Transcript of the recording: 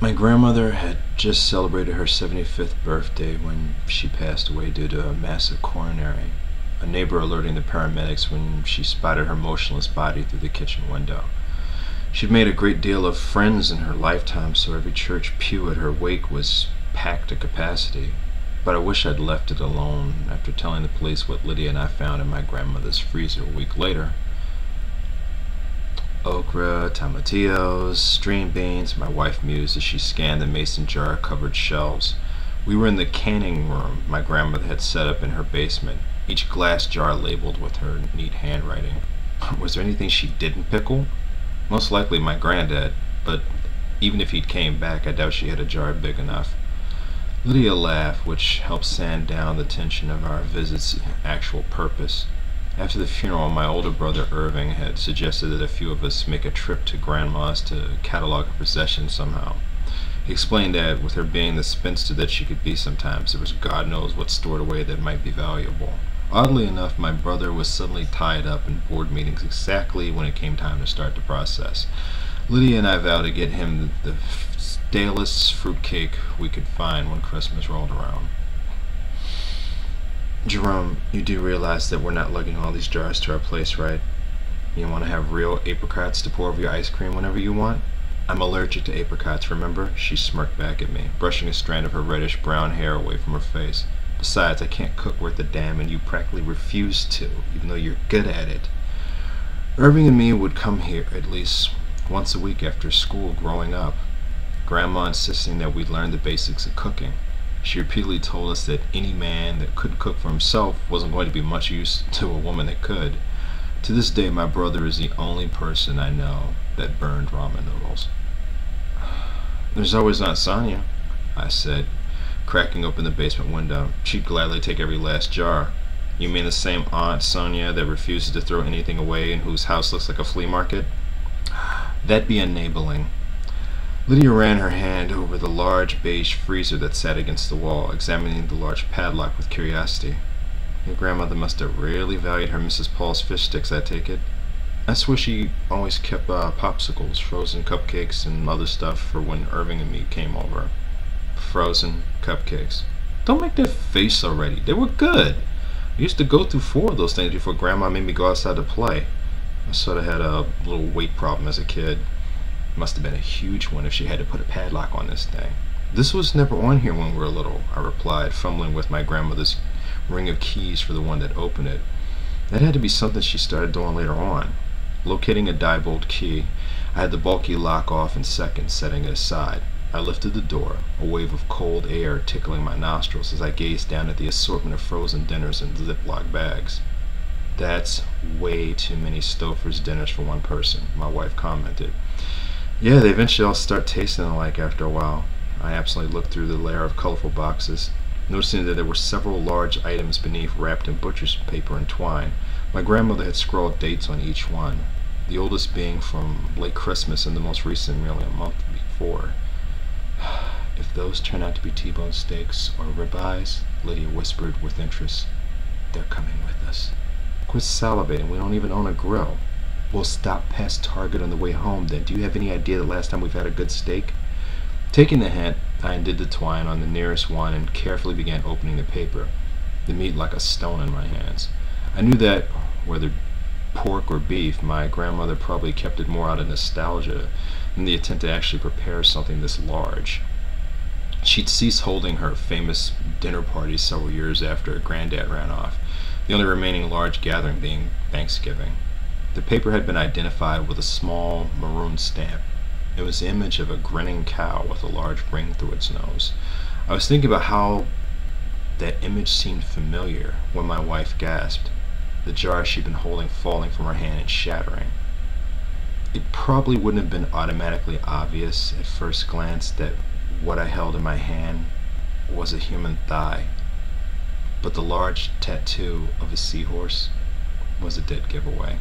My grandmother had just celebrated her 75th birthday when she passed away due to a massive coronary, a neighbor alerting the paramedics when she spotted her motionless body through the kitchen window. She'd made a great deal of friends in her lifetime, so every church pew at her wake was packed to capacity. But I wish I'd left it alone after telling the police what Lydia and I found in my grandmother's freezer a week later. Okra, tomatillos, string beans, my wife mused as she scanned the mason jar covered shelves. We were in the canning room my grandmother had set up in her basement, each glass jar labeled with her neat handwriting. Was there anything she didn't pickle? Most likely my granddad, but even if he'd came back, I doubt she had a jar big enough. Lydia laughed, which helped sand down the tension of our visit's actual purpose. After the funeral, my older brother Irving had suggested that a few of us make a trip to Grandma's to catalog her possessions somehow. He explained that with her being the spinster that she could be sometimes, there was God knows what stored away that might be valuable. Oddly enough, my brother was suddenly tied up in board meetings exactly when it came time to start the process. Lydia and I vowed to get him the stalest fruitcake we could find when Christmas rolled around. Jerome, you do realize that we're not lugging all these jars to our place, right? You want to have real apricots to pour over your ice cream whenever you want? I'm allergic to apricots, remember? She smirked back at me, brushing a strand of her reddish-brown hair away from her face. Besides, I can't cook worth a damn, and you practically refuse to, even though you're good at it. Irving and me would come here at least once a week after school growing up, Grandma insisting that we learn the basics of cooking. She repeatedly told us that any man that couldn't cook for himself wasn't going to be much use to a woman that could. To this day, my brother is the only person I know that burned ramen noodles. There's always Aunt Sonia, I said, cracking open the basement window. She'd gladly take every last jar. You mean the same Aunt Sonia that refuses to throw anything away and whose house looks like a flea market? That'd be enabling. Lydia ran her hand over the large beige freezer that sat against the wall, examining the large padlock with curiosity. Your grandmother must have really valued her Mrs. Paul's fish sticks, I take it. I swear she always kept popsicles, frozen cupcakes, and other stuff for when Irving and me came over. Frozen cupcakes. Don't make that face already. They were good. I used to go through 4 of those things before Grandma made me go outside to play. I sort of had a little weight problem as a kid. It must have been a huge one if she had to put a padlock on this thing. This was never on here when we were little, I replied, fumbling with my grandmother's ring of keys for the one that opened it. That had to be something she started doing later on. Locating a die-bolt key, I had the bulky lock off in seconds, setting it aside. I lifted the door, a wave of cold air tickling my nostrils as I gazed down at the assortment of frozen dinners in Ziploc bags. That's way too many Stouffer's dinners for one person, my wife commented. Yeah, they eventually all start tasting alike after a while. I absently looked through the layer of colorful boxes, noticing that there were several large items beneath wrapped in butcher's paper and twine. My grandmother had scrawled dates on each one, the oldest being from late Christmas and the most recent merely a month before. If those turn out to be T-bone steaks or ribeyes, Lydia whispered with interest, they're coming with us. Quit salivating, we don't even own a grill. We'll stop past Target on the way home then. Do you have any idea the last time we've had a good steak? Taking the hint, I undid the twine on the nearest one and carefully began opening the paper, the meat like a stone in my hands. I knew that, whether pork or beef, my grandmother probably kept it more out of nostalgia than the intent to actually prepare something this large. She'd ceased holding her famous dinner parties several years after Granddad ran off, the only remaining large gathering being Thanksgiving. The paper had been identified with a small maroon stamp. It was the image of a grinning cow with a large ring through its nose. I was thinking about how that image seemed familiar when my wife gasped, the jar she'd been holding falling from her hand and shattering. It probably wouldn't have been automatically obvious at first glance that what I held in my hand was a human thigh, but the large tattoo of a seahorse was a dead giveaway.